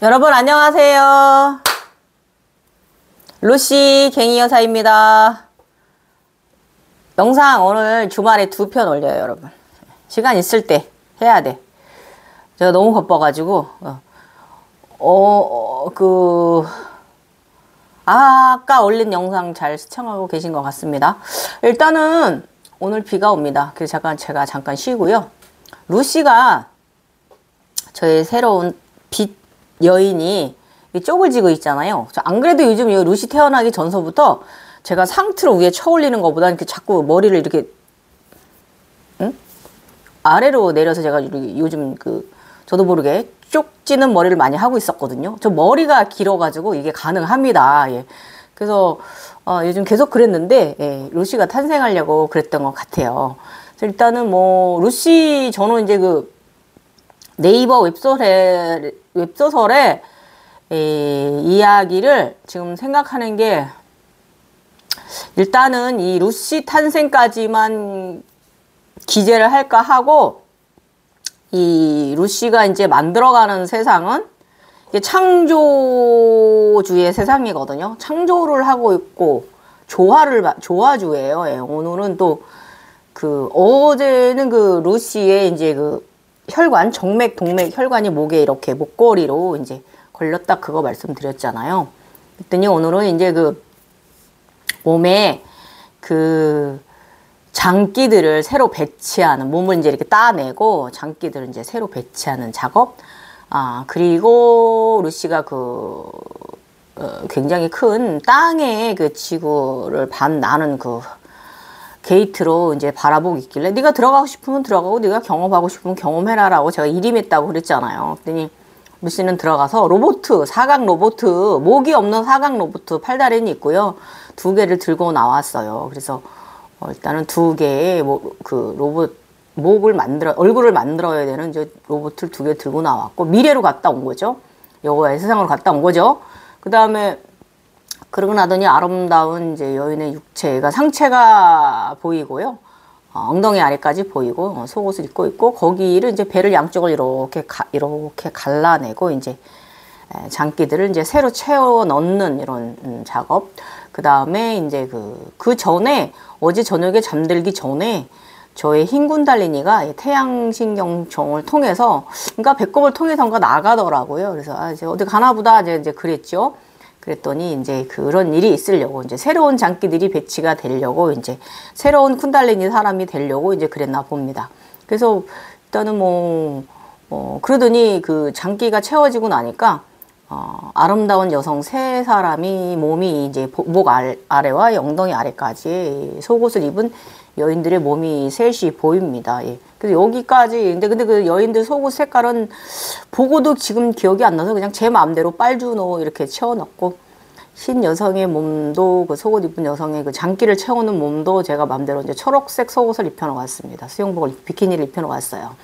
여러분 안녕하세요. 루시 갱이 여사입니다. 영상 오늘 주말에 2편 올려요, 여러분. 시간 있을 때 해야 돼. 제가 너무 바빠가지고 아까 올린 영상 잘 시청하고 계신 것 같습니다. 일단은 오늘 비가 옵니다. 그래서 제가 잠깐 쉬고요. 루시가 저의 새로운 빛 여인이 쪽을 지고 있잖아요. 안 그래도 요즘 이 루시 태어나기 전서부터 제가 상트로 위에 쳐올리는 것보다 이렇게 자꾸 머리를 이렇게 아래로 내려서 제가 요즘 저도 모르게 쪽지는 머리를 많이 하고 있었거든요. 저 머리가 길어가지고 이게 가능합니다. 예. 그래서 요즘 계속 그랬는데 루시가 탄생하려고 그랬던 것 같아요. 일단은 뭐 루시 저는 이제 네이버 웹소설의 이야기를 지금 생각하는 게 일단은 이 루시 탄생까지만 기재를 할까 하고 이 루시가 이제 만들어가는 세상은 이게 창조주의 세상이거든요. 창조를 하고 있고 조화주예요. 예, 오늘은 또 어제는 루시의 이제 혈관, 정맥, 동맥, 혈관이 목에 이렇게 목걸이로 이제 걸렸다 그거 말씀드렸잖아요. 그랬더니 오늘은 이제 몸에 장기들을 새로 배치하는, 몸을 이제 이렇게 따내고 장기들을 이제 새로 배치하는 작업. 그리고 루시가 굉장히 큰 땅에 지구를 반 나는 게이트로 이제 바라보고 있길래 네가 들어가고 싶으면 들어가고 네가 경험하고 싶으면 경험해라라고 제가 일임했다고 그랬잖아요. 그랬더니 루시는 들어가서 사각 로봇, 목이 없는 사각 로봇 8다리는 있고요. 2개를 들고 나왔어요. 그래서 일단은 2개의 얼굴을 만들어야 되는 이제 로봇을 2개 들고 나왔고 미래로 갔다 온 거죠. 여호와의 세상으로 갔다 온 거죠. 그 다음에 그러고 나더니 아름다운 이제 여인의 육체가 상체가 보이고요. 엉덩이 아래까지 보이고 속옷을 입고 있고 거기를 이제 배를 양쪽을 이렇게 갈라내고 이제 장기들을 이제 새로 채워 넣는 이런 작업. 그 다음에 이제 그 전에 어제 저녁에 잠들기 전에 저의 흰 군달리니가 태양신경종을 통해서 그러니까 배꼽을 통해서인가 나가더라고요. 그래서 이제 어디 가나보다 이제 그랬죠. 그랬더니 이제 그런 일이 있으려고 이제 새로운 장기들이 배치가 되려고 이제 새로운 쿤달리니 사람이 되려고 이제 그랬나 봅니다. 그래서 일단은 그러더니 장기가 채워지고 나니까 아름다운 여성 3사람이 몸이 이제 목 아래와 엉덩이 아래까지 속옷을 입은 여인들의 몸이 셋이 보입니다. 예. 그래서 여기까지 근데 그 여인들 속옷 색깔은 보고도 지금 기억이 안 나서 그냥 제 마음대로 빨주노 이렇게 채워넣고 흰 여성의 몸도 속옷 입은 여성의 장기를 채우는 몸도 제가 마음대로 이제 초록색 속옷을 입혀놓았습니다. 수영복을 비키니를 입혀놓았어요.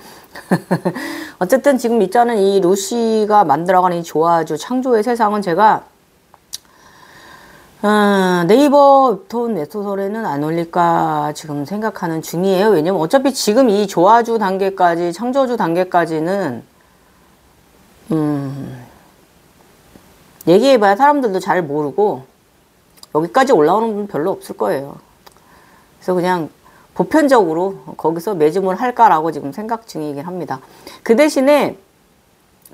어쨌든 지금 있자는 이 루시가 만들어가는 이 조화주 창조의 세상은 제가 네이버 웹소설에는 안 올릴까 지금 생각하는 중이에요. 왜냐면 어차피 지금 이 조화주 단계까지, 창조주 단계까지는 얘기해봐야 사람들도 잘 모르고 여기까지 올라오는 분 별로 없을 거예요. 그래서 그냥 보편적으로 거기서 매주물 할까라고 지금 생각 중이긴 합니다. 그 대신에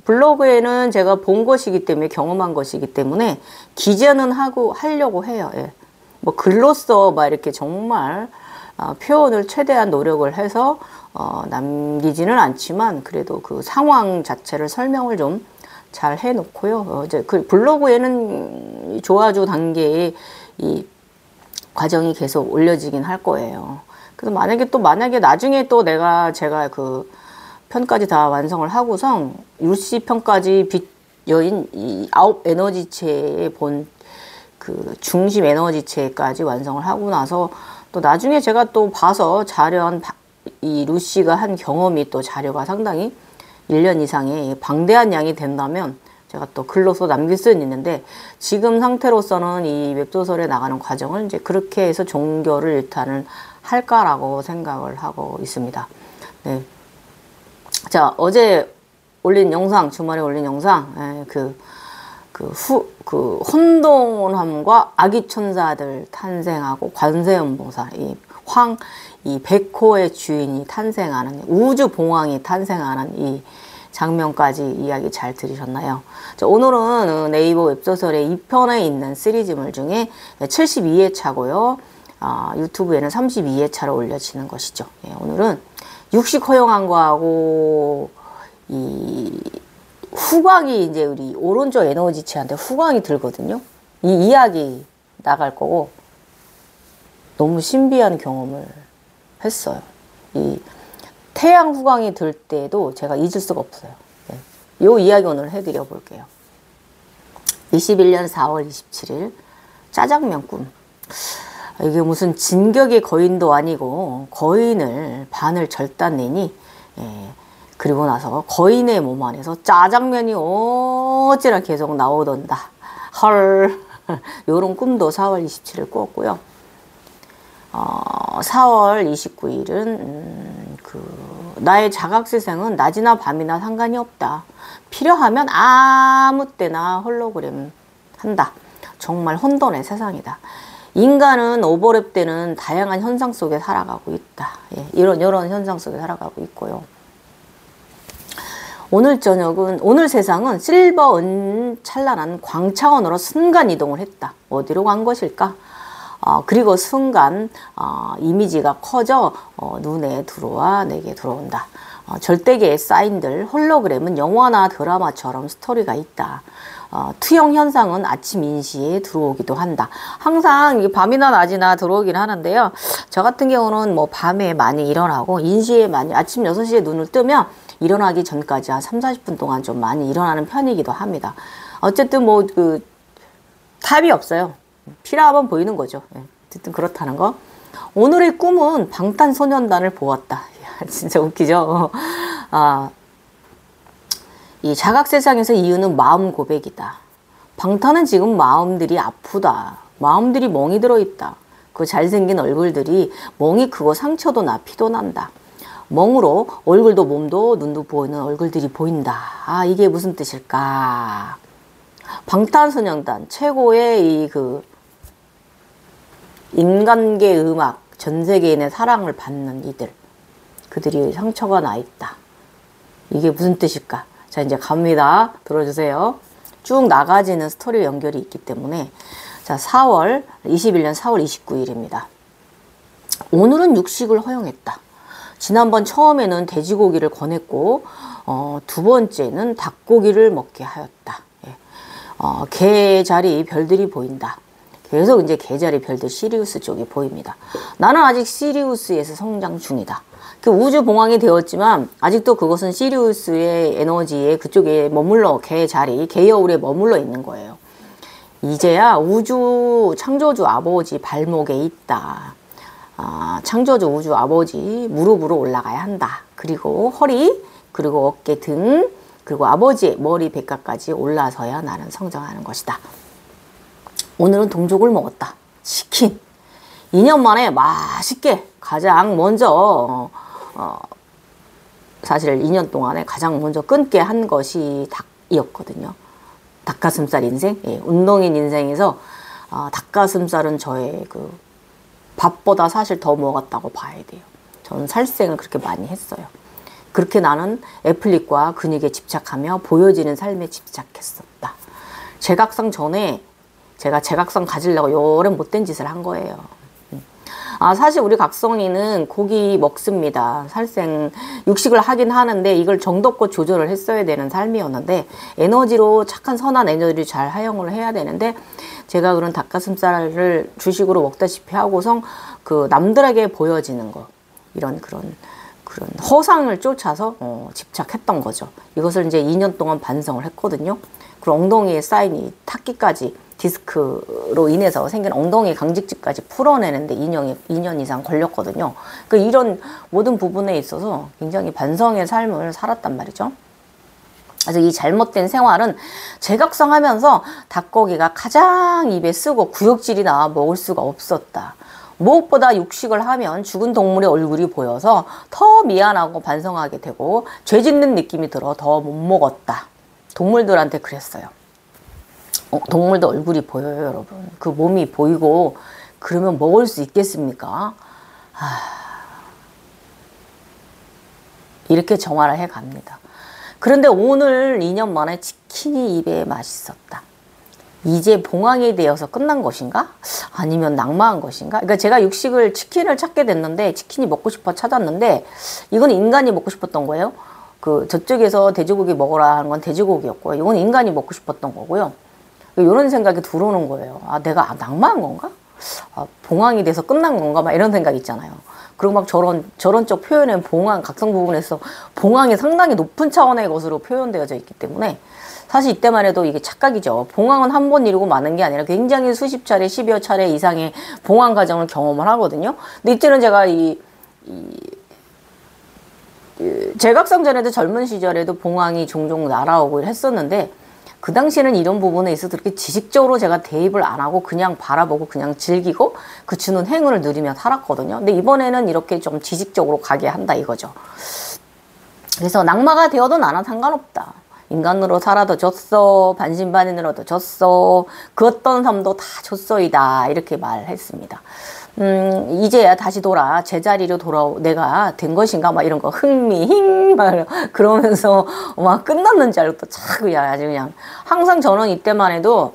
블로그에는 제가 본 것이기 때문에, 경험한 것이기 때문에 기재는 하려고 해요. 예. 글로써 이렇게 정말 표현을 최대한 노력을 해서 남기지는 않지만 그래도 그 상황 자체를 설명을 좀 잘 해놓고요. 이제 블로그에는 조화주 단계의 이 과정이 계속 올려지긴 할 거예요. 그래서 만약에 나중에 또 제가 편까지 다 완성을 하고선 루시 편까지 빛 여인 이 9 에너지체의 중심 에너지체까지 완성을 하고 나서 또 나중에 제가 또 봐서 이 루시가 한 경험이 또 자료가 상당히 1년 이상의 방대한 양이 된다면 제가 또 글로써 남길 수는 있는데 지금 상태로서는 이 웹소설에 나가는 과정을 이제 그렇게 해서 종결을 일단은 할까라고 생각을 하고 있습니다. 네. 자, 어제 올린 영상, 주말에 올린 영상, 혼돈함과 아기 천사들 탄생하고 관세음보살, 이 백호의 주인이 탄생하는, 우주 봉황이 탄생하는 이 장면까지 이야기 잘 들으셨나요? 자, 오늘은 네이버 웹소설의 2편에 있는 시리즈물 중에 72회차고요. 유튜브에는 32회차로 올려지는 것이죠. 예, 오늘은 육식 허용한 거하고 이 후광이 이제 우리 오른쪽 에너지체한테 후광이 들거든요. 이 이야기 나갈 거고 너무 신비한 경험을 했어요. 이 태양 후광이 들 때도 제가 잊을 수가 없어요. 네. 요 이야기 오늘 해드려 볼게요. 21년 4월 27일 짜장면 꿈. 이게 무슨 진격의 거인도 아니고 거인을 반을 절단내니 그리고 나서 거인의 몸 안에서 짜장면이 어찌나 계속 나오던다. 헐. 요런 꿈도 4월 27일 꾸었고요. 4월 29일은 나의 자각세상은 낮이나 밤이나 상관이 없다. 필요하면 아무 때나 홀로그램 한다. 정말 혼돈의 세상이다. 인간은 오버랩 때는 다양한 현상 속에 살아가고 있다. 예, 이런 현상 속에 살아가고 있고요. 오늘 저녁은, 오늘 세상은 실버 은 찬란한 광차원으로 순간 이동을 했다. 어디로 간 것일까? 그리고 순간 이미지가 커져 눈에 들어와 내게 들어온다. 절대계의 사인들, 홀로그램은 영화나 드라마처럼 스토리가 있다. 투영 현상은 아침 인시에 들어오기도 한다. 항상 밤이나 낮이나 들어오긴 하는데요. 저 같은 경우는 뭐 밤에 많이 일어나고 인시에 많이, 아침 6시에 눈을 뜨면 일어나기 전까지 한 3, 40분 동안 좀 많이 일어나는 편이기도 합니다. 어쨌든 뭐 답이 없어요. 필요하면 보이는 거죠. 예, 어쨌든 그렇다는 거. 오늘의 꿈은 방탄소년단을 보았다. 이야, 진짜 웃기죠. 이 자각세상에서 이유는 마음 고백이다. 방탄은 지금 마음들이 아프다. 마음들이 멍이 들어있다. 그 잘생긴 얼굴들이 멍이 크고 상처도 나 피도 난다. 멍으로 얼굴도 몸도 눈도 보이는 얼굴들이 보인다. 이게 무슨 뜻일까? 방탄소년단 최고의 인간계 음악, 전 세계인의 사랑을 받는 이들, 그들이 상처가 나 있다. 이게 무슨 뜻일까? 자, 이제 갑니다. 들어주세요. 쭉 나가지는 스토리 연결이 있기 때문에. 자, 21년 4월 29일입니다. 오늘은 육식을 허용했다. 지난번 처음에는 돼지고기를 권했고, 두 번째는 닭고기를 먹게 하였다. 예. 개자리 별들이 보인다. 계속 이제 개자리 별들 시리우스 쪽이 보입니다. 나는 아직 시리우스에서 성장 중이다. 그 우주 봉황이 되었지만 아직도 그것은 시리우스의 에너지에 그쪽에 머물러, 개여울에 머물러 있는 거예요. 이제야 우주 창조주 아버지 발목에 있다. 창조주 우주 아버지 무릎으로 올라가야 한다. 그리고 허리, 그리고 어깨, 등, 그리고 아버지의 머리 백각까지 올라서야 나는 성장하는 것이다. 오늘은 동족을 먹었다. 치킨. 2년 만에 맛있게 가장 먼저 사실 2년 동안에 가장 먼저 끊게 한 것이 닭이었거든요. 닭가슴살 인생. 예, 운동인 인생에서 닭가슴살은 저의 밥보다 사실 더 먹었다고 봐야 돼요. 저는 살생을 그렇게 많이 했어요. 그렇게 나는 애플릿과 근육에 집착하며 보여지는 삶에 집착했었다. 제각성 전에 제가 제각성 가지려고 요런 못된 짓을 한 거예요. 사실 우리 각성이는 고기 먹습니다. 살생, 육식을 하긴 하는데 이걸 정도껏 조절을 했어야 되는 삶이었는데 에너지로 착한 선한 에너지를 잘 활용을 해야 되는데 제가 그런 닭가슴살을 주식으로 먹다시피 하고선 남들에게 보여지는 거 이런 그런 허상을 쫓아서 집착했던 거죠. 이것을 이제 2년 동안 반성을 했거든요. 그리고 엉덩이에 쌓인 이 탁기까지 디스크로 인해서 생긴 엉덩이 강직지까지 풀어내는데 2년 이상 걸렸거든요. 이런 모든 부분에 있어서 굉장히 반성의 삶을 살았단 말이죠. 그래서 이 잘못된 생활은 제각성하면서 닭고기가 가장 입에 쓰고 구역질이 나와 먹을 수가 없었다. 무엇보다 육식을 하면 죽은 동물의 얼굴이 보여서 더 미안하고 반성하게 되고 죄 짓는 느낌이 들어 더 못 먹었다. 동물들한테 그랬어요. 동물도 얼굴이 보여요, 여러분. 그 몸이 보이고 그러면 먹을 수 있겠습니까? 이렇게 정화를 해갑니다. 그런데 오늘 2년 만에 치킨이 입에 맛있었다. 이제 봉황이 되어서 끝난 것인가? 아니면 낙마한 것인가? 그러니까 제가 치킨을 찾게 됐는데, 치킨이 먹고 싶어 찾았는데, 이건 인간이 먹고 싶었던 거예요. 저쪽에서 돼지고기 먹으라 하는 건 돼지고기였고요. 이건 인간이 먹고 싶었던 거고요. 이런 생각이 들어오는 거예요. 내가 낙마한 건가? 봉황이 돼서 끝난 건가? 막 이런 생각 있잖아요. 그리고 막 저런 쪽 표현은 각성 부분에서 봉황이 상당히 높은 차원의 것으로 표현되어져 있기 때문에 사실 이때만 해도 이게 착각이죠. 봉황은 한 번 이루고 마는 게 아니라 굉장히 수십 차례, 10여 차례 이상의 봉황 과정을 경험을 하거든요. 근데 이때는 제가 제각성 전에도 젊은 시절에도 봉황이 종종 날아오고 했었는데 그 당시에는 이런 부분에 있어서 그렇게 지식적으로 제가 대입을 안 하고 그냥 바라보고 그냥 즐기고 그 주는 행운을 누리며 살았거든요. 근데 이번에는 이렇게 좀 지식적으로 가게 한다 이거죠. 그래서 낙마가 되어도 나는 상관없다. 인간으로 살아도 졌어. 반신반인으로도 졌어. 그 어떤 삶도 다 졌어이다. 이렇게 말했습니다. 이제야 다시 제자리로 내가 된 것인가? 막 이런 거, 막 그러면서 막 끝났는 줄 알고 또 아주 그냥. 항상 저는 이때만 해도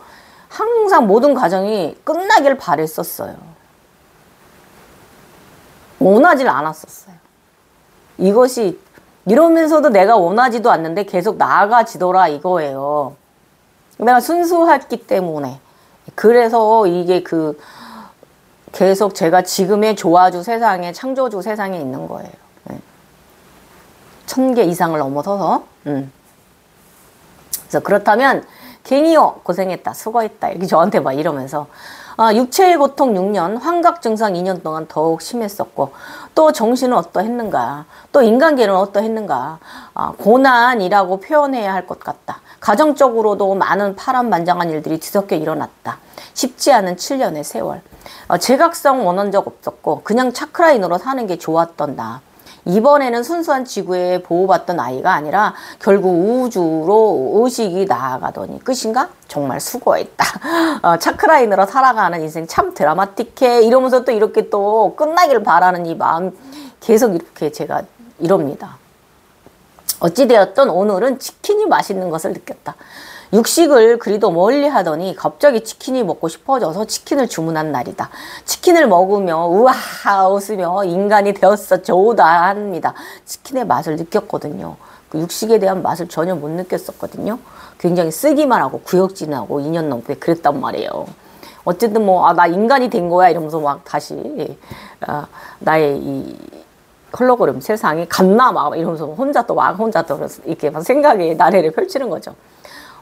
항상 모든 과정이 끝나길 바랬었어요. 원하질 않았었어요. 이러면서도 내가 원하지도 않는데 계속 나아가지더라 이거예요. 내가 순수했기 때문에. 그래서 이게 계속 제가 지금의 조화주 세상에, 창조주 세상에 있는 거예요. 1000개 이상을 넘어서서. 그래서 그렇다면 갱이요 고생했다 수고했다 이렇게 저한테 막 이러면서 육체의 고통 6년, 환각 증상 2년 동안 더욱 심했었고 또 정신은 어떠했는가, 또 인간계는 어떠했는가, 고난이라고 표현해야 할 것 같다. 가정적으로도 많은 파란만장한 일들이 뒤섞여 일어났다. 쉽지 않은 7년의 세월. 제각성 원한 적 없었고 그냥 차크라인으로 사는 게 좋았던 나. 이번에는 순수한 지구에 보호받던 아이가 아니라 결국 우주로 의식이 나아가더니 끝인가? 정말 수고했다. 차크라인으로 살아가는 인생 참 드라마틱해. 이러면서 또 이렇게 또 끝나길 바라는 이 마음 계속 이렇게 제가 이럽니다. 어찌되었든 오늘은 치킨이 맛있는 것을 느꼈다. 육식을 그리도 멀리 하더니 갑자기 치킨이 먹고 싶어져서 치킨을 주문한 날이다. 치킨을 먹으며 우와 웃으며 인간이 되었어 좋다 합니다. 치킨의 맛을 느꼈거든요. 그 육식에 대한 맛을 전혀 못 느꼈었거든요. 굉장히 쓰기만 하고 구역질하고 2년 넘게 그랬단 말이에요. 어쨌든 나 인간이 된 거야 이러면서 막 다시 나의 이 홀로그램 세상이 갔나 막 이러면서 혼자 또 이렇게 막 생각의 나래를 펼치는 거죠.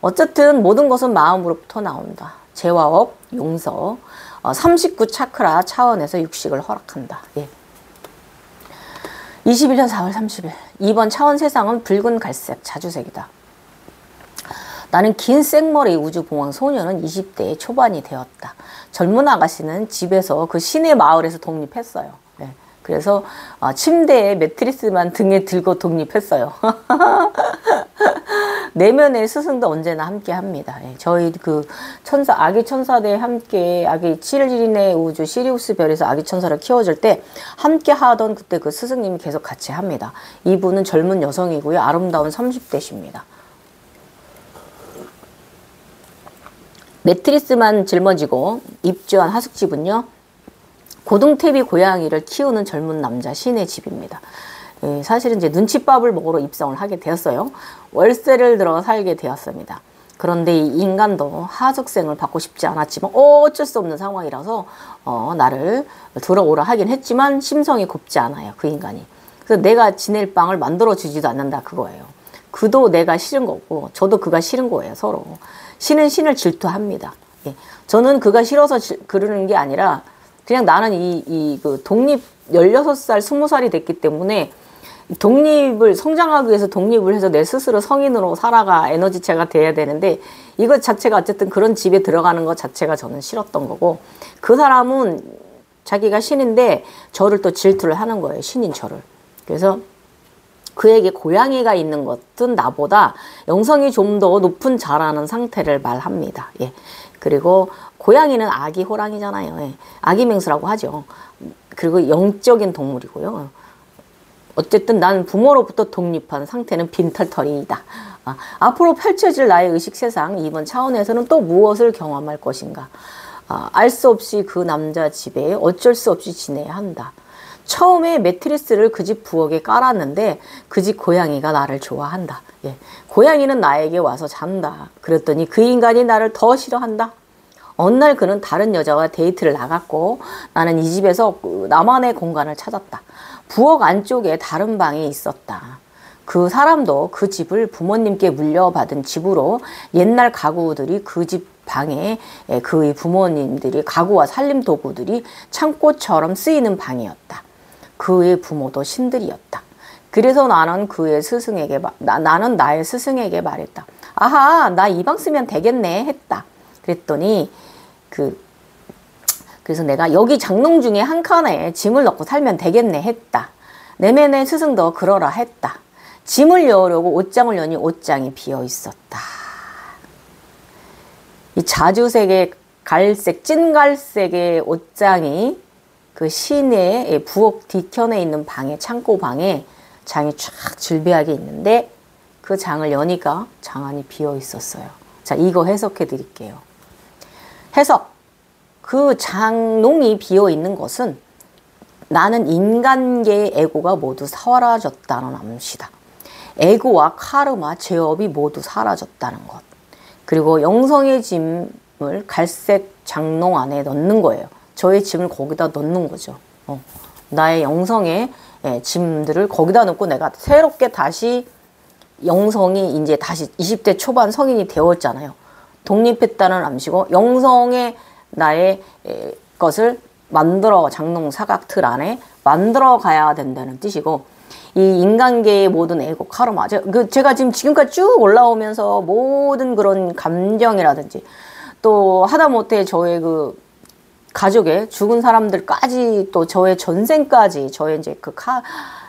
어쨌든 모든 것은 마음으로부터 나온다. 재화업, 용서, 39 차크라 차원에서 육식을 허락한다. 21년 4월 30일 이번 차원 세상은 붉은 갈색 자주색이다. 나는 긴 생머리 우주봉황 소녀는 20대의 초반이 되었다. 젊은 아가씨는 집에서 그 시내 마을에서 독립했어요. 그래서 침대에 매트리스만 등에 들고 독립했어요. 내면의 스승도 언제나 함께 합니다. 저희 아기 천사대 함께 아기 7일인의 우주 시리우스 별에서 아기 천사를 키워줄 때 함께 하던 그때 그 스승님이 계속 같이 합니다. 이분은 젊은 여성이고요. 아름다운 30대십니다. 매트리스만 짊어지고 입주한 하숙집은요. 고등태비 고양이를 키우는 젊은 남자 신의 집입니다. 사실은 이제 눈칫밥을 먹으러 입성을 하게 되었어요. 월세를 들어 살게 되었습니다. 그런데 이 인간도 하숙생을 받고 싶지 않았지만 어쩔 수 없는 상황이라서 나를 들어오라 하긴 했지만 심성이 곱지 않아요. 그 인간이. 그래서 내가 지낼 방을 만들어 주지도 않는다 그거예요. 그도 내가 싫은 거고 저도 그가 싫은 거예요. 서로. 신은 신을 질투합니다. 저는 그가 싫어서 그러는 게 아니라 그냥 나는 그 독립 16살, 20살이 됐기 때문에 성장하기 위해서 독립을 해서 내 스스로 성인으로 살아가 에너지체가 돼야 되는데 이것 자체가 어쨌든 그런 집에 들어가는 것 자체가 저는 싫었던 거고 그 사람은 자기가 신인데 저를 또 질투를 하는 거예요. 신인 저를. 그래서 그에게 고양이가 있는 것은 나보다 영성이 좀 더 높은 자라는 상태를 말합니다. 예. 그리고 고양이는 아기 호랑이잖아요. 예. 아기 맹수라고 하죠. 그리고 영적인 동물이고요. 어쨌든 나는 부모로부터 독립한 상태는 빈털터리이다. 앞으로 펼쳐질 나의 의식 세상, 이번 차원에서는 또 무엇을 경험할 것인가. 알 수 없이 그 남자 집에 어쩔 수 없이 지내야 한다. 처음에 매트리스를 그 집 부엌에 깔았는데 그 집 고양이가 나를 좋아한다. 예. 고양이는 나에게 와서 잔다. 그랬더니 그 인간이 나를 더 싫어한다. 어느 날 그는 다른 여자와 데이트를 나갔고 나는 이 집에서 나만의 공간을 찾았다. 부엌 안쪽에 다른 방이 있었다. 그 사람도 그 집을 부모님께 물려받은 집으로 옛날 가구들이 그 집 방에 그의 부모님들이 가구와 살림 도구들이 창고처럼 쓰이는 방이었다. 그의 부모도 신들이었다. 그래서 나는 나는 나의 스승에게 말했다. 아하, 나 이 방 쓰면 되겠네 했다. 그랬더니 그래서 내가 여기 장롱 중에 한 칸에 짐을 넣고 살면 되겠네 했다. 내면의 스승도 그러라 했다. 짐을 넣으려고 옷장을 여니 옷장이 비어 있었다. 이 자주색의 갈색, 찐갈색의 옷장이 그 시내의 부엌 뒤편에 있는 방에, 창고방에 장이 쫙 질비하게 있는데 그 장을 여니까 장 안이 비어 있었어요. 자, 이거 해석해 드릴게요. 해석. 그 장롱이 비어 있는 것은 나는 인간계의 에고가 모두 사라졌다는 암시다. 에고와 카르마, 죄업이 모두 사라졌다는 것. 그리고 영성의 짐을 갈색 장롱 안에 넣는 거예요. 저의 짐을 거기다 넣는 거죠. 나의 영성의 짐들을 거기다 넣고 내가 새롭게 다시 영성이 이제 다시 20대 초반 성인이 되었잖아요. 독립했다는 암시고 영성의 나의 것을 만들어 장롱 사각 틀 안에 만들어 가야 된다는 뜻이고 이 인간계의 모든 에고 카르마 제가 지금까지 쭉 올라오면서 모든 그런 감정이라든지 또 하다못해 저의 그 가족의 죽은 사람들까지 또 저의 전생까지 저의 이제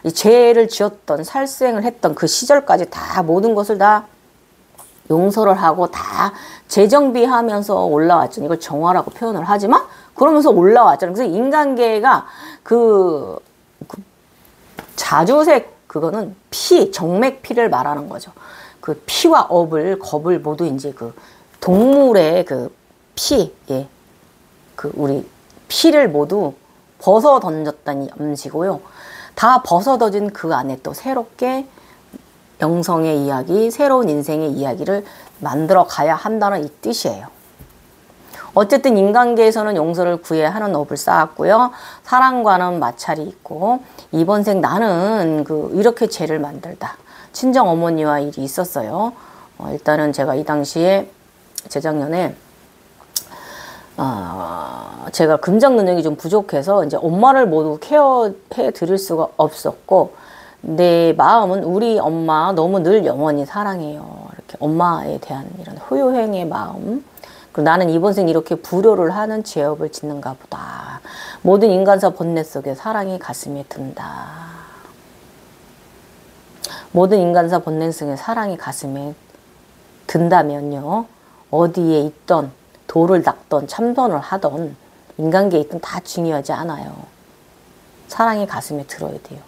이 죄를 지었던 살수행을 했던 그 시절까지 다 모든 것을 다 용서를 하고 다 재정비하면서 올라왔죠. 이걸 정화라고 표현을 하지만 그러면서 올라왔잖아요. 그래서 인간계가 그 자주색 그거는 정맥 피를 말하는 거죠. 그 피와 겁을 모두 이제 그 동물의 그 피, 예. 그 우리 피를 모두 벗어 던졌다는 암시고요. 다 벗어던진 그 안에 또 새롭게 영성의 이야기, 새로운 인생의 이야기를 만들어 가야 한다는 이 뜻이에요. 어쨌든 인간계에서는 용서를 구해야 하는 업을 쌓았고요. 사랑과는 마찰이 있고 이번 생 나는 이렇게 죄를 만들다. 친정 어머니와 일이 있었어요. 일단은 제가 이 당시에 재작년에 제가 금전 능력이 좀 부족해서 이제 엄마를 모두 케어해 드릴 수가 없었고 내 마음은 우리 엄마 너무 늘 영원히 사랑해요. 이렇게 엄마에 대한 이런 효효행의 마음. 그리고 나는 이번 생 이렇게 불효를 하는 죄업을 짓는가 보다. 모든 인간사 번뇌 속에 사랑이 가슴에 든다. 모든 인간사 번뇌 속에 사랑이 가슴에 든다면요. 어디에 있던 도를 닦던 참선을 하던 인간계에 있던 다 중요하지 않아요. 사랑이 가슴에 들어야 돼요.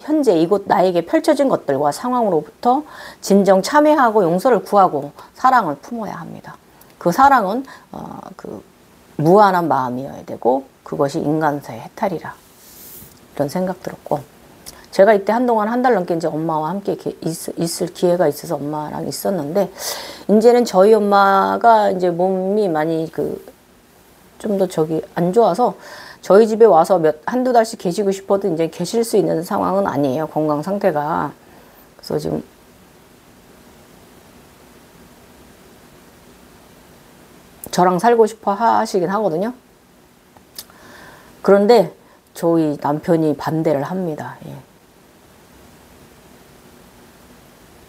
현재 이곳 나에게 펼쳐진 것들과 상황으로부터 진정 참회하고 용서를 구하고 사랑을 품어야 합니다. 그 사랑은 무한한 마음이어야 되고 그것이 인간사의 해탈이라 이런 생각 들었고 제가 이때 한동안 한 달 넘게 이제 엄마와 함께 있을 기회가 있어서 엄마랑 있었는데 이제는 저희 엄마가 이제 몸이 많이 좀 더 안 좋아서 저희 집에 와서 한두 달씩 계시고 싶어도 이제 계실 수 있는 상황은 아니에요. 건강 상태가. 그래서 지금 저랑 살고 싶어 하시긴 하거든요. 그런데 저희 남편이 반대를 합니다. 예.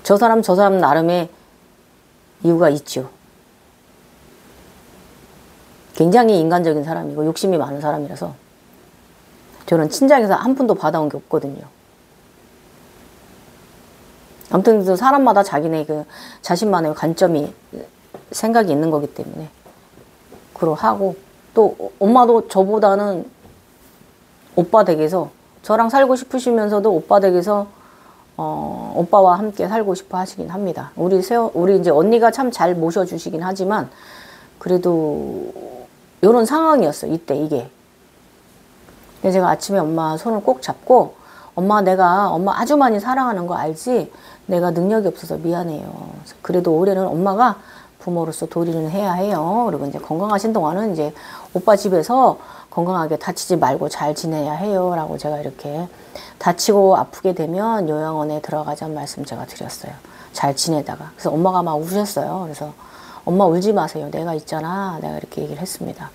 저 사람 나름의 이유가 있죠. 굉장히 인간적인 사람이고 욕심이 많은 사람이라서 저는 친정에서 한 푼도 받아온 게 없거든요. 아무튼 사람마다 자기네 그 자신만의 관점이 생각이 있는 거기 때문에 그러하고 또 엄마도 저보다는 오빠 댁에서 저랑 살고 싶으시면서도 오빠 댁에서 오빠와 함께 살고 싶어 하시긴 합니다. 우리 이제 언니가 참 잘 모셔주시긴 하지만 그래도 이런 상황이었어 이때 이게. 그래서 제가 아침에 엄마 손을 꼭 잡고 엄마 내가 엄마 아주 많이 사랑하는 거 알지? 내가 능력이 없어서 미안해요. 그래도 올해는 엄마가 부모로서 도리는 해야 해요. 그리고 이제 건강하신 동안은 이제 오빠 집에서 건강하게 다치지 말고 잘 지내야 해요. 라고 제가 이렇게 다치고 아프게 되면 요양원에 들어가자는 말씀 제가 드렸어요. 잘 지내다가. 그래서 엄마가 막 우셨어요. 그래서 엄마 울지 마세요. 내가 있잖아. 내가 이렇게 얘기를 했습니다.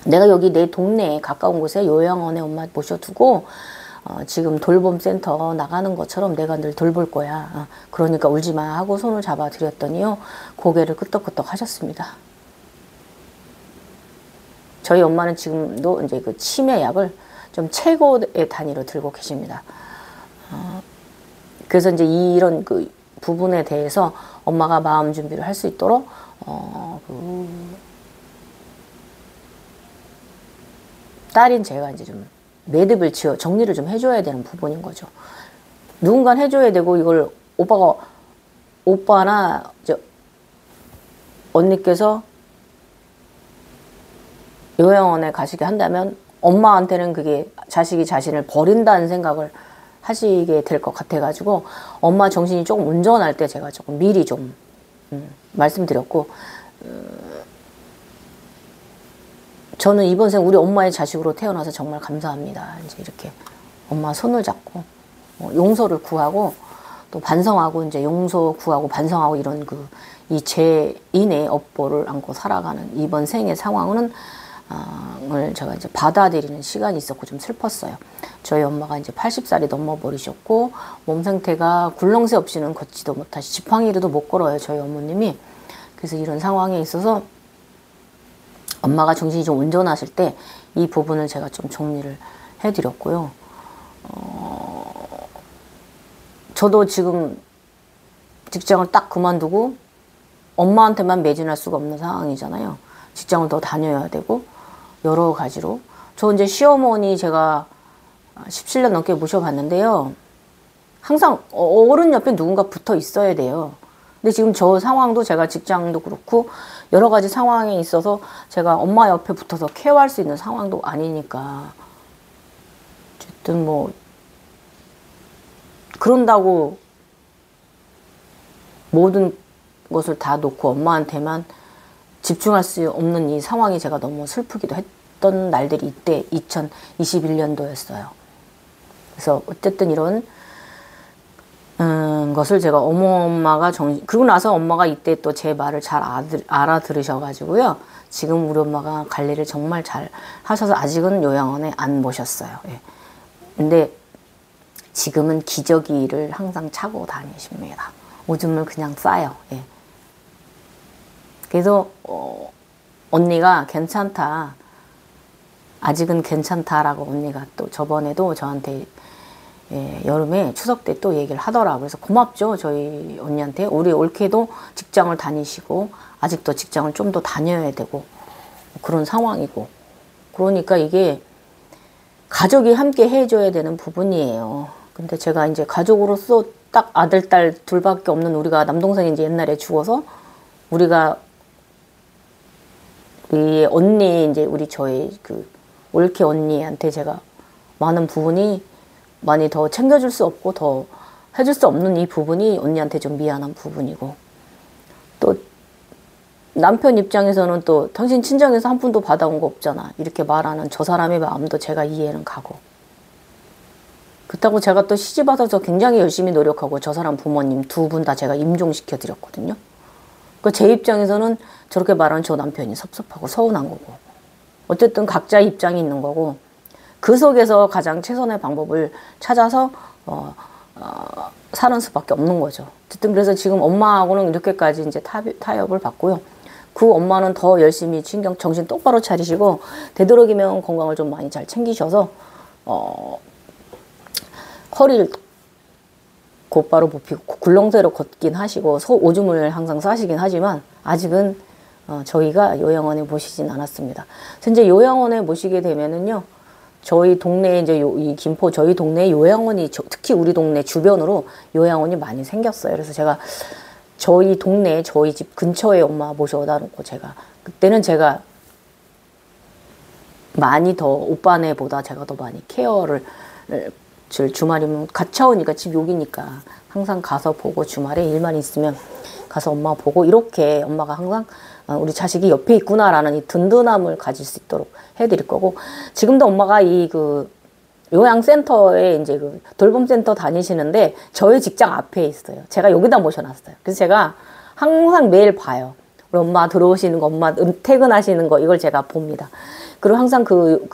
내가 여기 내 동네에 가까운 곳에 요양원에 엄마 모셔두고 지금 돌봄센터 나가는 것처럼 내가 늘 돌볼 거야. 그러니까 울지 마 하고 손을 잡아 드렸더니요. 고개를 끄덕끄덕 하셨습니다. 저희 엄마는 지금도 이제 그 치매약을 좀 최고의 단위로 들고 계십니다. 그래서 이제 이런 그 부분에 대해서 엄마가 마음 준비를 할 수 있도록 딸인 제가 이제 좀 매듭을 지어 정리를 좀 해줘야 되는 부분인 거죠. 누군가 해줘야 되고 이걸 오빠나 이제 언니께서 요양원에 가시게 한다면 엄마한테는 그게 자식이 자신을 버린다는 생각을 하시게 될 것 같아가지고 엄마 정신이 조금 온전할 때 제가 조금 미리 좀 말씀드렸고 저는 이번 생 우리 엄마의 자식으로 태어나서 정말 감사합니다. 이제 이렇게 엄마 손을 잡고 용서를 구하고 또 반성하고 이제 용서 구하고 반성하고 이런 이 죄인의 업보를 안고 살아가는 이번 생의 상황은 을 제가 이제 받아들이는 시간이 있었고 좀 슬펐어요. 저희 엄마가 이제 80살이 넘어버리셨고 몸 상태가 굴렁쇠 없이는 걷지도 못하시 지팡이로도 못 걸어요. 저희 어머님이. 그래서 이런 상황에 있어서 엄마가 정신이 좀 온전하실 때 이 부분을 제가 좀 정리를 해드렸고요. 저도 지금 직장을 딱 그만두고 엄마한테만 매진할 수가 없는 상황이잖아요. 직장을 더 다녀야 되고 여러 가지로. 저 이제 시어머니 제가 17년 넘게 모셔봤는데요. 항상 어른 옆에 누군가 붙어 있어야 돼요. 근데 지금 저 상황도 제가 직장도 그렇고 여러 가지 상황에 있어서 제가 엄마 옆에 붙어서 케어할 수 있는 상황도 아니니까 어쨌든 뭐 그런다고 모든 것을 다 놓고 엄마한테만 집중할 수 없는 이 상황이 제가 너무 슬프기도 했던 날들이 이때 2021년도였어요. 그래서 어쨌든 이런 것을 제가 엄마가 그러고 나서 엄마가 이때 또 제 말을 잘 알아들으셔가지고요. 지금 우리 엄마가 관리를 정말 잘 하셔서 아직은 요양원에 안 모셨어요. 예. 근데 지금은 기저귀를 항상 차고 다니십니다. 오줌을 그냥 싸요. 예. 그래서 언니가 괜찮다. 아직은 괜찮다라고 언니가 또 저번에도 저한테 여름에 추석 때 또 얘기를 하더라고요. 그래서 고맙죠. 저희 언니한테. 우리 올케도 직장을 다니시고 아직도 직장을 좀 더 다녀야 되고 그런 상황이고 그러니까 이게 가족이 함께 해줘야 되는 부분이에요. 근데 제가 이제 가족으로서 딱 아들, 딸 둘밖에 없는 우리가 남동생이 이제 옛날에 죽어서 우리가 우리 언니 이제 저희 그 올케 언니한테 제가 많은 부분이 많이 더 챙겨줄 수 없고 더 해줄 수 없는 이 부분이 언니한테 좀 미안한 부분이고 또 남편 입장에서는 또 당신 친정에서 한 푼도 받아온 거 없잖아 이렇게 말하는 저 사람의 마음도 제가 이해는 가고 그렇다고 제가 또 시집 와서 굉장히 열심히 노력하고 저 사람 부모님 두 분 다 제가 임종시켜 드렸거든요. 제 입장에서는 저렇게 말하는 저 남편이 섭섭하고 서운한 거고 어쨌든 각자 입장이 있는 거고 그 속에서 가장 최선의 방법을 찾아서 사는 수밖에 없는 거죠. 어쨌든 그래서 지금 엄마하고는 이렇게까지 이제 타협을 받고요. 그 엄마는 더 열심히 정신 똑바로 차리시고 되도록이면 건강을 좀 많이 잘 챙기셔서 허리를 곧바로 굽히고 굴렁쇠로 걷긴 하시고 오줌을 항상 싸시긴 하지만 아직은 저희가 요양원에 모시진 않았습니다. 현재 요양원에 모시게 되면은요, 저희 동네에 이제 이 김포 저희 동네에 요양원이 특히 우리 동네 주변으로 요양원이 많이 생겼어요. 그래서 제가 저희 동네 저희 집 근처에 엄마 모셔다 놓고 그때는 제가 많이 더 오빠네보다 제가 더 많이 케어를 주말이면 가차오니까 집 여기니까 항상 가서 보고 주말에 일만 있으면 가서 엄마 보고 이렇게 엄마가 항상 우리 자식이 옆에 있구나라는 이 든든함을 가질 수 있도록 해드릴 거고 지금도 엄마가 이 요양센터에 이제 돌봄센터 다니시는데 저희 직장 앞에 있어요. 제가 여기다 모셔놨어요. 그래서 제가 항상 매일 봐요. 우리 엄마 들어오시는 거, 엄마 퇴근하시는 거 이걸 제가 봅니다. 그리고 항상 그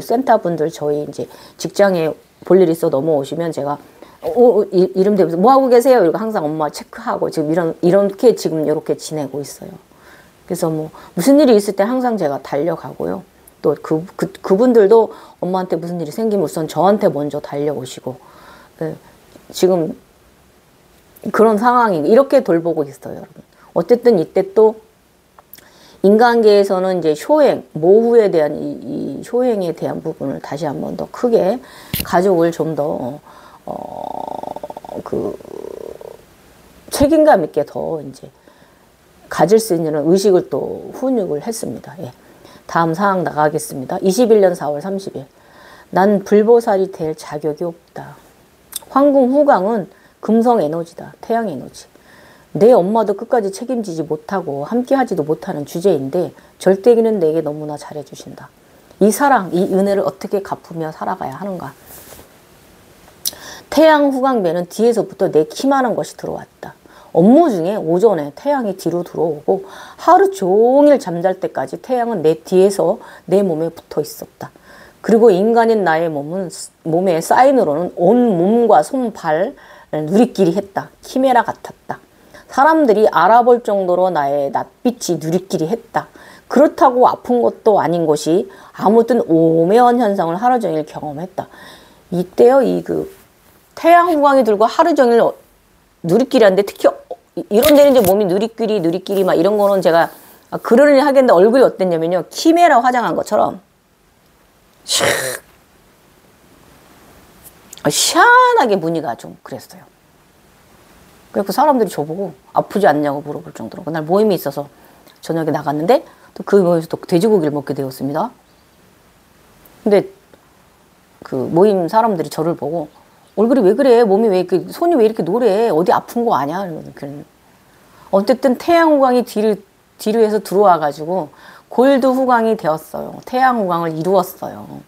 센터분들 저희 이제 직장에 볼 일 있어 넘어오시면 제가 이름 대면서 뭐 하고 계세요? 이러고 항상 엄마 체크하고 지금 이렇게 지금 이렇게 지내고 있어요. 그래서 뭐 무슨 일이 있을 때 항상 제가 달려가고요. 또 그분들도 엄마한테 무슨 일이 생기면 우선 저한테 먼저 달려오시고 지금 그런 상황이 이렇게 돌보고 있어요, 여러분. 어쨌든 이때 또 인간계에서는 이제 효행, 모후에 대한 이 효행에 대한 부분을 다시 한 번 더 크게 가족을 좀 더 책임감 있게 더 이제 가질 수 있는 의식을 또 훈육을 했습니다. 예. 다음 사항 나가겠습니다. 21년 4월 30일. 난 불보살이 될 자격이 없다. 황궁 후광은 금성 에너지다. 태양 에너지. 내 엄마도 끝까지 책임지지 못하고 함께하지도 못하는 주제인데 절대기는 내게 너무나 잘해주신다. 이 사랑, 이 은혜를 어떻게 갚으며 살아가야 하는가. 태양 후광배는 뒤에서부터 내 키만한 것이 들어왔다. 업무 중에 오전에 태양이 뒤로 들어오고 하루 종일 잠잘 때까지 태양은 내 뒤에서 내 몸에 붙어 있었다. 그리고 인간인 나의 몸의 사인으로는 온 몸과 손, 발 누리끼리 했다. 키메라 같았다. 사람들이 알아볼 정도로 나의 낯빛이 누리끼리 했다. 그렇다고 아픈 것도 아닌 것이 아무튼 오묘한 현상을 하루 종일 경험했다. 이때요, 태양 후광이 들고 하루 종일 누리끼리 하는데 특히 이런 데는 이제 몸이 누리끼리 막 이런 거는 제가 그러려니 하겠는데 얼굴이 어땠냐면요. 키메라 화장한 것처럼 시원하게 무늬가 좀 그랬어요. 그래서 사람들이 저보고 아프지 않냐고 물어볼 정도로 그날 모임이 있어서 저녁에 나갔는데 또 그 모임에서 또 돼지고기를 먹게 되었습니다. 근데 그 모임 사람들이 저를 보고 얼굴이 왜 그래? 몸이 왜 이렇게 손이 왜 이렇게 노래? 어디 아픈 거 아니야? 어쨌든 태양 후광이 뒤로 해서 들어와 가지고 골드 후광이 되었어요. 태양 후광을 이루었어요.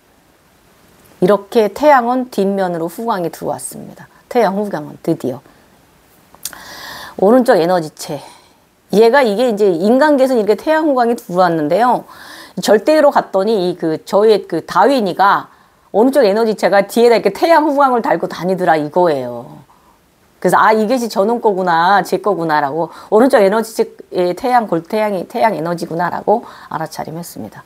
이렇게 태양은 뒷면으로 후광이 들어왔습니다. 태양 후광은 드디어 오른쪽 에너지체. 이게 이제 인간계에서는 이렇게 태양 후광이 들어왔는데요. 절대로 갔더니 저의 다윈이가 오른쪽 에너지체가 뒤에다 이렇게 태양 후광을 달고 다니더라 이거예요. 그래서 이것이 저놈 거구나, 제 거구나라고 오른쪽 에너지체의 태양 에너지구나라고 알아차림했습니다.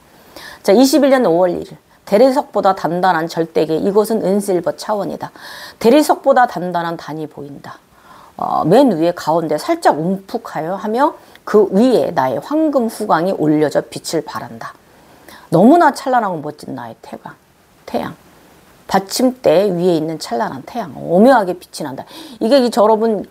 자, 21년 5월 1일. 대리석보다 단단한 절대계. 이것은 은실버 차원이다. 대리석보다 단단한 단이 보인다. 맨 위에 가운데 살짝 움푹하며 그 위에 나의 황금 후광이 올려져 빛을 발한다. 너무나 찬란하고 멋진 나의 태양. 받침대 위에 있는 찬란한 태양. 오묘하게 빛이 난다. 이게 여러분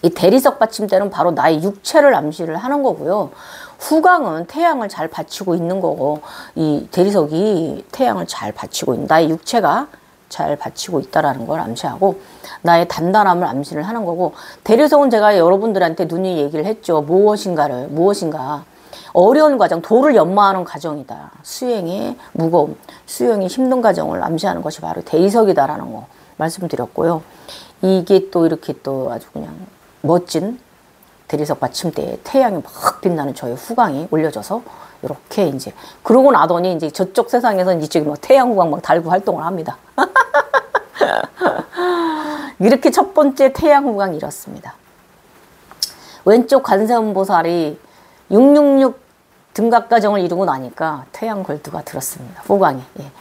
이 대리석 받침대는 바로 나의 육체를 암시를 하는 거고요. 후광은 태양을 잘 받치고 있는 거고 이 대리석이 태양을 잘 받치고 있는 나의 육체가 잘 받치고 있다라는 걸 암시하고 나의 단단함을 암시를 하는 거고 대리석은 제가 여러분들한테 눈이 얘기를 했죠. 무엇인가 어려운 과정, 도를 연마하는 과정이다. 수행의 무거움, 수행이 힘든 과정을 암시하는 것이 바로 대리석이다라는 거 말씀드렸고요. 이게 또 이렇게 또 아주 그냥 멋진 대리석 받침대에 태양이 막 빛나는 저의 후광이 올려져서 이렇게 이제 그러고 나더니 이제 저쪽 세상에서는 이쪽에 막 태양 후광 막 달고 활동을 합니다. 이렇게 첫 번째 태양 후광이 이렇습니다. 왼쪽 관세음보살이 666 등각 과정을 이루고 나니까 태양 골드가 들었습니다. 호강이. 예.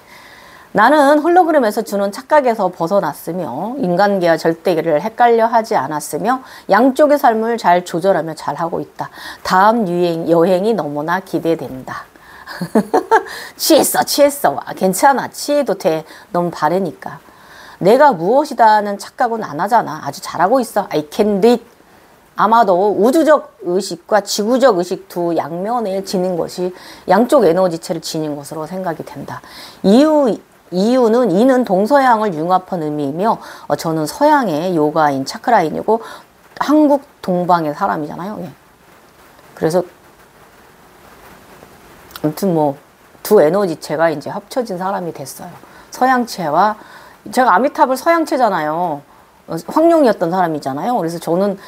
나는 홀로그램에서 주는 착각에서 벗어났으며 인간계와 절대계를 헷갈려 하지 않았으며 양쪽의 삶을 잘 조절하며 잘하고 있다. 다음 여행이 너무나 기대된다. 취했어. 괜찮아. 취해도 돼. 너무 바르니까. 내가 무엇이다는 착각은 안 하잖아. 아주 잘하고 있어. I can do it. 아마도 우주적 의식과 지구적 의식 두 양면에 지닌 것이 양쪽 에너지체를 지닌 것으로 생각이 된다. 이는 동서양을 융합한 의미이며 저는 서양의 요가인 차크라인이고 한국 동방의 사람이잖아요. 예. 그래서 아무튼 뭐 두 에너지체가 이제 합쳐진 사람이 됐어요. 서양체와 제가 아미탑을 서양체잖아요. 황룡이었던 사람이잖아요. 그래서 저는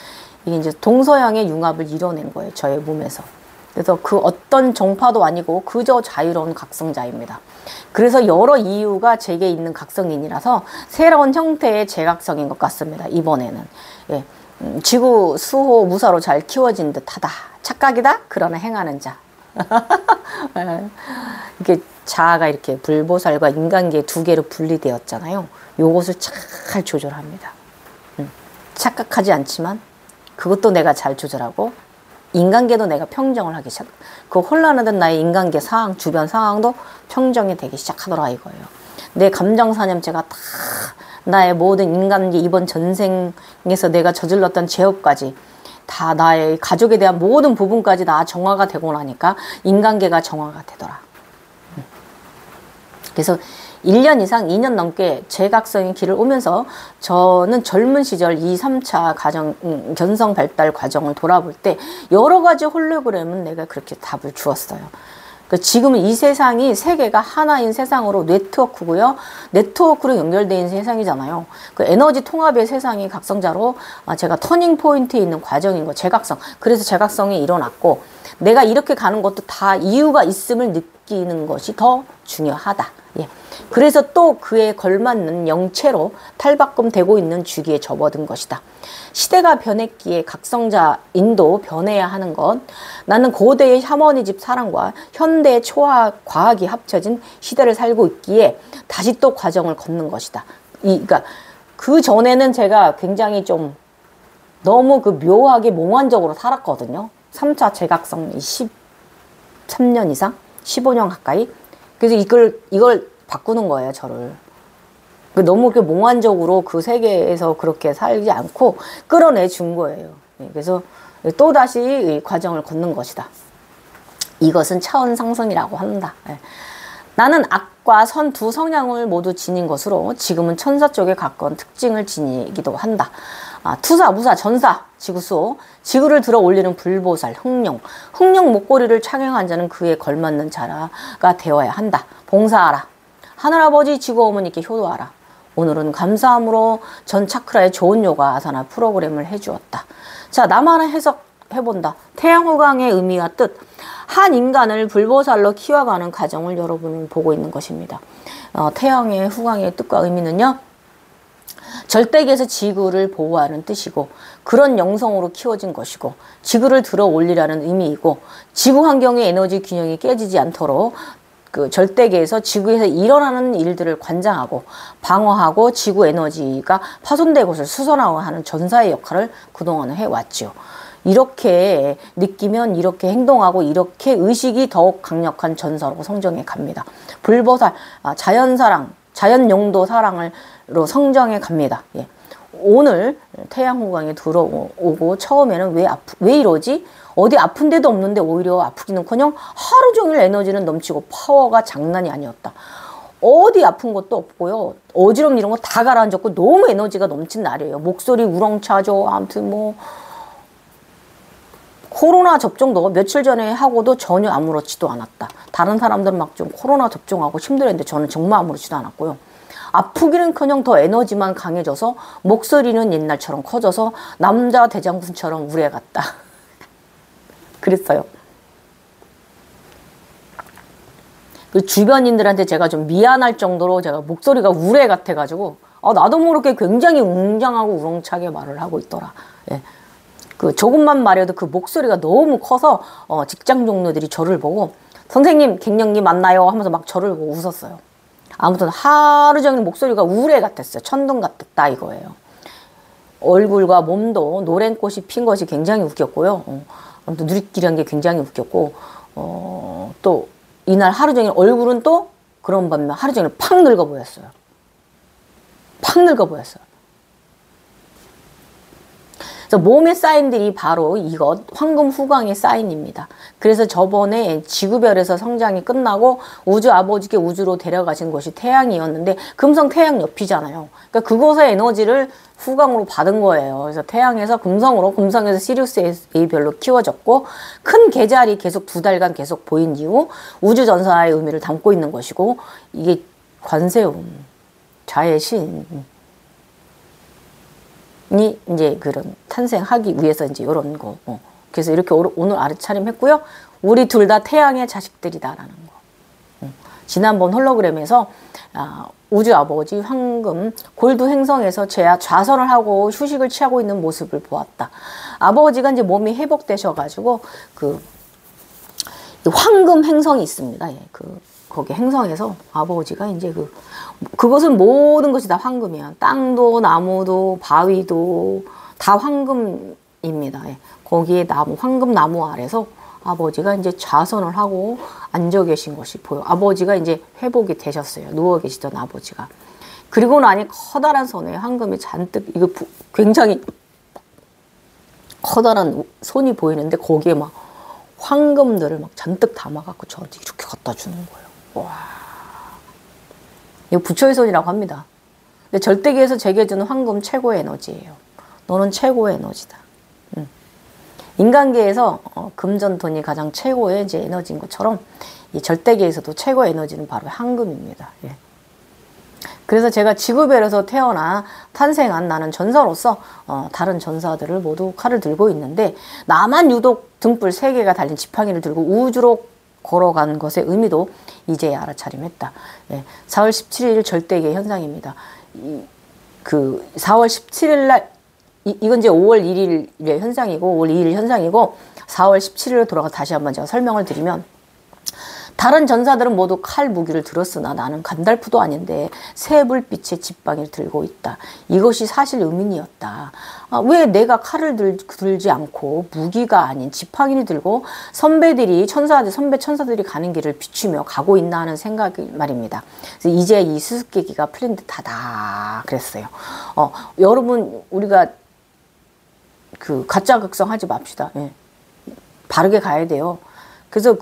이게 이제 동서양의 융합을 이뤄낸 거예요. 저의 몸에서. 그래서 그 어떤 정파도 아니고 그저 자유로운 각성자입니다. 그래서 여러 이유가 제게 있는 각성인이라서 새로운 형태의 제각성인 것 같습니다. 이번에는. 예. 지구 수호 무사로 잘 키워진 듯하다. 착각이다? 그러나 행하는 자. 이게 자아가 이렇게 불보살과 인간계 두 개로 분리되었잖아요. 요것을 잘 조절합니다. 착각하지 않지만 그것도 내가 잘 조절하고 인간계도 내가 평정을 하기 시작. 그 혼란하던 나의 인간계 상황, 주변 상황도 평정이 되기 시작하더라 이거예요. 내 감정 사념체가 다 나의 모든 인간계 이번 전생에서 내가 저질렀던 죄업까지 다 나의 가족에 대한 모든 부분까지 다 정화가 되고 나니까 인간계가 정화가 되더라. 그래서 1년 이상 2년 넘게 제각성의 길을 오면서 저는 젊은 시절 2, 3차 견성 발달 과정을 돌아볼 때 여러 가지 홀로그램은 내가 그렇게 답을 주었어요. 지금은 이 세상이 세계가 하나인 세상으로 네트워크고요. 네트워크로 연결되어 있는 세상이잖아요. 그 에너지 통합의 세상이 각성자로 제가 터닝 포인트에 있는 과정인 거, 제각성. 그래서 제각성이 일어났고 내가 이렇게 가는 것도 다 이유가 있음을 느끼는 것이 더 중요하다. 예. 그래서 또 그에 걸맞는 영체로 탈바꿈되고 있는 주기에 접어든 것이다. 시대가 변했기에 각성자인도 변해야 하는 것. 나는 고대의 샤머니즘 사랑과 현대의 초화학 과학이 합쳐진 시대를 살고 있기에 다시 또 과정을 걷는 것이다. 그러니까 그 전에는 제가 굉장히 좀 너무 그 묘하게 몽환적으로 살았거든요. 3차 제각성 13년 이상, 15년 가까이. 그래서 이걸 바꾸는 거예요, 저를. 너무 그 몽환적으로 그 세계에서 그렇게 살지 않고 끌어내 준 거예요. 그래서 또다시 이 과정을 걷는 것이다. 이것은 차원 상승이라고 한다. 나는 악과 선 두 성향을 모두 지닌 것으로 지금은 천사 쪽에 가까운 특징을 지니기도 한다. 투사, 무사, 전사, 지구수호, 지구를 들어 올리는 불보살, 흥룡 목걸이를 착용한 자는 그에 걸맞는 자라가 되어야 한다. 봉사하라. 하늘아버지 지구 어머니께 효도하라. 오늘은 감사함으로 전 차크라의 좋은 요가 아사나 프로그램을 해주었다. 자, 나만 해석해본다. 태양호강의 의미와 뜻. 한 인간을 불보살로 키워가는 과정을 여러분은 보고 있는 것입니다. 태양의 후광의 뜻과 의미는요. 절대계에서 지구를 보호하는 뜻이고 그런 영성으로 키워진 것이고 지구를 들어 올리라는 의미이고 지구 환경의 에너지 균형이 깨지지 않도록 그 절대계에서 지구에서 일어나는 일들을 관장하고 방어하고 지구 에너지가 파손된 것을 수선하는 전사의 역할을 그동안 해왔죠. 이렇게 느끼면 이렇게 행동하고 이렇게 의식이 더욱 강력한 전사로 성정해 갑니다. 불보살, 자연사랑, 자연용도 사랑으로 성정해 갑니다. 예. 오늘 태양호강에 들어오고 처음에는 왜 이러지? 어디 아픈 데도 없는데 오히려 아프기는커녕 하루 종일 에너지는 넘치고 파워가 장난이 아니었다. 어디 아픈 것도 없고요. 어지럼 이런 거 다 가라앉았고 너무 에너지가 넘친 날이에요. 목소리 우렁차죠. 아무튼 뭐 코로나 접종도 며칠 전에 하고도 전혀 아무렇지도 않았다. 다른 사람들은 막 좀 코로나 접종하고 힘들었는데 저는 정말 아무렇지도 않았고요. 아프기는커녕 더 에너지만 강해져서 목소리는 옛날처럼 커져서 남자 대장군처럼 우레 같다. 그랬어요. 그 주변인들한테 제가 좀 미안할 정도로 제가 목소리가 우레 같아가지고 나도 모르게 굉장히 웅장하고 우렁차게 말을 하고 있더라. 예. 그 조금만 말해도 그 목소리가 너무 커서 직장 동료들이 저를 보고 선생님 갱년기 맞나요? 하면서 막 저를 보고 웃었어요. 아무튼 하루 종일 목소리가 우레 같았어요. 천둥 같았다 이거예요. 얼굴과 몸도 노란꽃이 핀 것이 굉장히 웃겼고요. 아무튼 누리끼리한 게 굉장히 웃겼고 또 이날 하루 종일 얼굴은 또 그런 반면 하루 종일 팍 늙어 보였어요. 팍 늙어 보였어요. 그래서 몸의 사인들이 바로 이것 황금 후광의 사인입니다. 그래서 저번에 지구별에서 성장이 끝나고 우주 아버지께 우주로 데려가신 것이 태양이었는데 금성 태양 옆이잖아요. 그러니까 그곳의 에너지를 후광으로 받은 거예요. 그래서 태양에서 금성으로, 금성에서 시리우스 A별로 키워졌고 큰 계절이 계속 2달간 계속 보인 이후 우주 전사의 의미를 담고 있는 것이고 이게 관세음, 자의 신 이 이제 그런 탄생하기 위해서 이제 이런 거. 그래서 이렇게 오늘 알아차림했고요. 우리 둘 다 태양의 자식들이다라는 거. 지난번 홀로그램에서 우주 아버지 황금 골드 행성에서 좌선을 하고 휴식을 취하고 있는 모습을 보았다. 아버지가 이제 몸이 회복되셔가지고 그 황금 행성이 있습니다. 예, 거기 행성에서 아버지가 이제 그것은 모든 것이 다 황금이야. 땅도 나무도 바위도 다 황금입니다. 예. 거기에 황금 나무 아래서 아버지가 이제 좌선을 하고 앉아 계신 것이 보여. 아버지가 이제 회복이 되셨어요. 누워 계시던 아버지가. 그리고 나니 커다란 손에 황금이 잔뜩 이거 굉장히 커다란 손이 보이는데 거기에 막 황금들을 막 잔뜩 담아갖고 저한테 이렇게 갖다 주는 거예요. 와. 이거 부처의 손이라고 합니다. 근데 절대계에서 제게 주는 황금 최고의 에너지예요. 너는 최고의 에너지다. 인간계에서 금전돈이 가장 최고의 이제 에너지인 것처럼 이 절대계에서도 최고의 에너지는 바로 황금입니다. 예. 그래서 제가 지구별에서 태어나 탄생한 나는 전사로서 다른 전사들을 모두 칼을 들고 있는데 나만 유독 등불 3개가 달린 지팡이를 들고 우주로 걸어간 것의 의미도 이제야 알아차림했다. 예, 4월 17일 절대계 현상입니다. 4월 17일 날 이건 이제 5월 1일의 현상이고 5월 2일 현상이고 4월 17일로 돌아가 다시 한번 제가 설명을 드리면 다른 전사들은 모두 칼 무기를 들었으나 나는 간달프도 아닌데 새불빛의 지팡이를 들고 있다. 이것이 사실 의미이었다. 왜 내가 칼을 들지 않고 무기가 아닌 지팡이를 들고 선배 천사들이 가는 길을 비추며 가고 있나 하는 생각이 말입니다. 그래서 이제 이 수수께끼가 풀린 듯하다 그랬어요. 여러분 우리가 가짜 극성하지 맙시다. 예. 바르게 가야 돼요. 그래서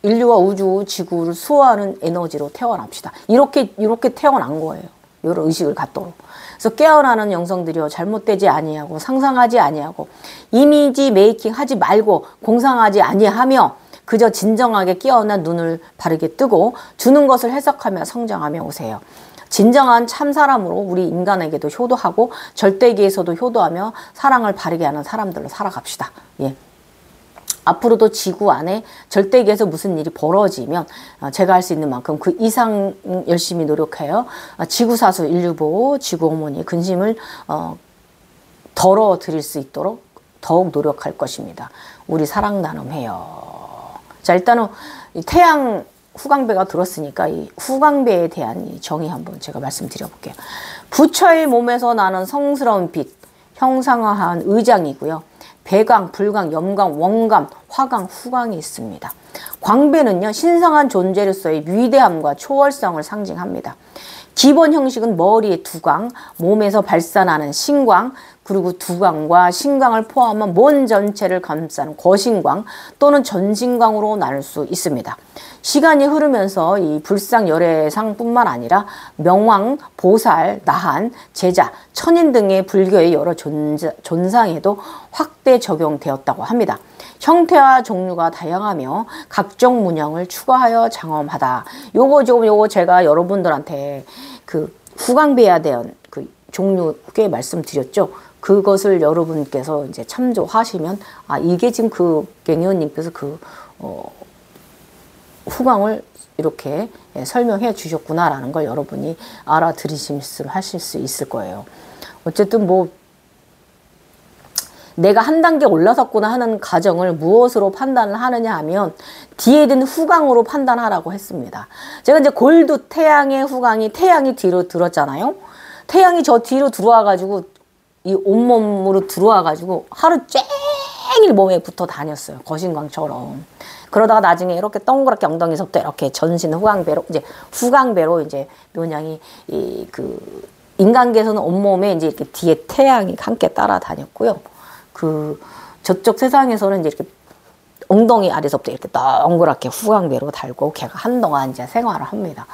인류와 우주, 지구를 수호하는 에너지로 태어납시다. 이렇게 태어난 거예요. 이런 의식을 갖도록. 그래서 깨어나는 영성들이요 잘못되지 아니하고 상상하지 아니하고 이미지 메이킹 하지 말고 공상하지 아니하며 그저 진정하게 깨어난 눈을 바르게 뜨고 주는 것을 해석하며 성장하며 오세요. 진정한 참사람으로 우리 인간에게도 효도하고 절대계에서도 효도하며 사랑을 바르게 하는 사람들로 살아갑시다. 예. 앞으로도 지구 안에 절대계에서 무슨 일이 벌어지면 제가 할 수 있는 만큼 그 이상 열심히 노력해요. 지구사수 인류보호 지구어머니의 근심을 덜어드릴 수 있도록 더욱 노력할 것입니다. 우리 사랑 나눔해요. 자, 일단은 태양 후광배가 들었으니까 이 후광배에 대한 이 정의 한번 제가 말씀드려볼게요. 부처의 몸에서 나는 성스러운 빛, 형상화한 의장이고요. 배광, 불광, 염광, 원광, 화광, 후광이 있습니다. 광배는요, 신성한 존재로서의 위대함과 초월성을 상징합니다. 기본 형식은 머리에 두광, 몸에서 발산하는 신광, 그리고 두광과 신광을 포함한 몸 전체를 감싸는 거신광 또는 전신광으로 나눌 수 있습니다. 시간이 흐르면서 이 불상 열애상뿐만 아니라 명왕, 보살, 나한, 제자, 천인 등의 불교의 여러 존상에도 확대 적용되었다고 합니다. 형태와 종류가 다양하며 각종 문양을 추가하여 장엄하다. 요거 제가 여러분들한테 후광배에 대한 종류 꽤 말씀드렸죠. 그것을 여러분께서 이제 참조하시면 이게 지금 갱년님께서 후광을 이렇게 설명해 주셨구나라는 걸 여러분이 알아들으실 수 있을 거예요. 어쨌든 내가 한 단계 올라섰구나 하는 과정을 무엇으로 판단을 하느냐 하면 뒤에 든 후광으로 판단하라고 했습니다. 제가 이제 골드 태양의 후광이 태양이 뒤로 들었잖아요. 태양이 저 뒤로 들어와 가지고 이 온몸으로 들어와 가지고 하루 종일 몸에 붙어 다녔어요. 거신광처럼. 그러다가 나중에 이렇게 동그랗게 엉덩이서부터 이렇게 전신 후광배로 이제 후광배로 이제 묘냥이 이 그 인간계에서는 온몸에 이제 이렇게 뒤에 태양이 함께 따라다녔고요. 그 저쪽 세상에서는 이제 이렇게 엉덩이 아래서부터 이렇게 동그랗게 후광배로 달고 걔가 한동안 이제 생활을 합니다.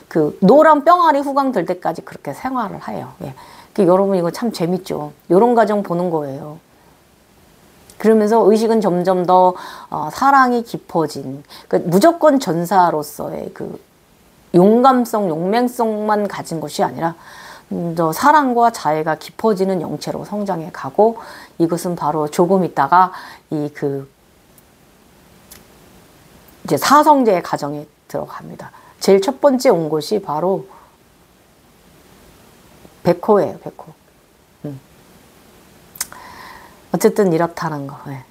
그 노란 뿅아리 후광 들 때까지 그렇게 생활을 해요. 예. 여러분 이거 참 재밌죠. 이런 과정 보는 거예요. 그러면서 의식은 점점 더 사랑이 깊어진 그 무조건 전사로서의 그 용감성, 용맹성만 가진 것이 아니라 더 사랑과 자애가 깊어지는 영체로 성장해 가고 이것은 바로 조금 있다가 이 그 이제 사성제의 과정에 들어갑니다. 제일 첫 번째 온 것이 바로 백호예요, 백호. 어쨌든 이렇다는 거. 예.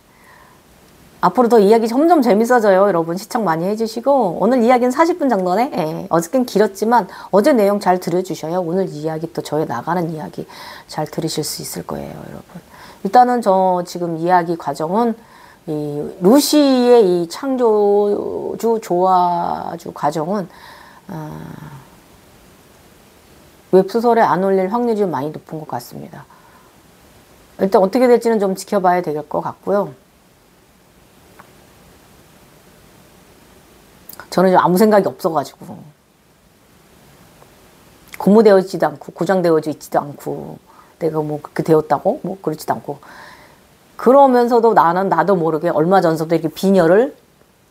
앞으로 더 이야기 점점 재밌어져요. 여러분 시청 많이 해주시고 오늘 이야기는 40분 정도네. 예. 어저께는 길었지만 어제 내용 잘 들어주셔야 오늘 이야기 또 저의 나가는 이야기 잘 들으실 수 있을 거예요. 여러분. 일단은 저 지금 이야기 과정은 이 루시의 이 창조주 조화주 과정은 웹소설에 안 올릴 확률이 좀 많이 높은 것 같습니다. 일단 어떻게 될지는 좀 지켜봐야 될 것 같고요. 저는 좀 아무 생각이 없어가지고 고무되어 있지도 않고 고장되어 있지도 않고 내가 뭐 그렇게 되었다고 뭐 그렇지도 않고 그러면서도 나는 나도 모르게 얼마 전서부터 이렇게 빈혈을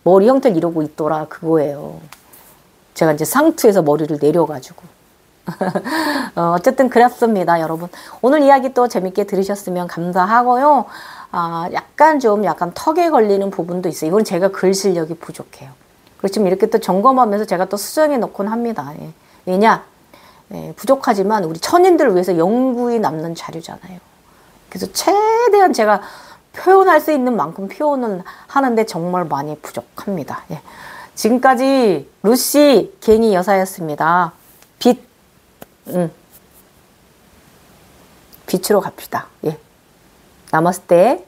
머리 형태를 이루고 있더라 그거예요. 제가 이제 상투에서 머리를 내려가지고 어쨌든 그랬습니다, 여러분. 오늘 이야기 또 재밌게 들으셨으면 감사하고요. 약간 턱에 걸리는 부분도 있어요. 이건 제가 글 실력이 부족해요. 그렇지만 이렇게 또 점검하면서 제가 또 수정해 놓곤 합니다. 예. 왜냐? 예, 부족하지만 우리 천인들을 위해서 영구히 남는 자료잖아요. 그래서 최대한 제가 표현할 수 있는 만큼 표현은 하는데 정말 많이 부족합니다. 예. 지금까지 루시 갱이 여사였습니다. 빛으로 갑시다. 예. 나머스테.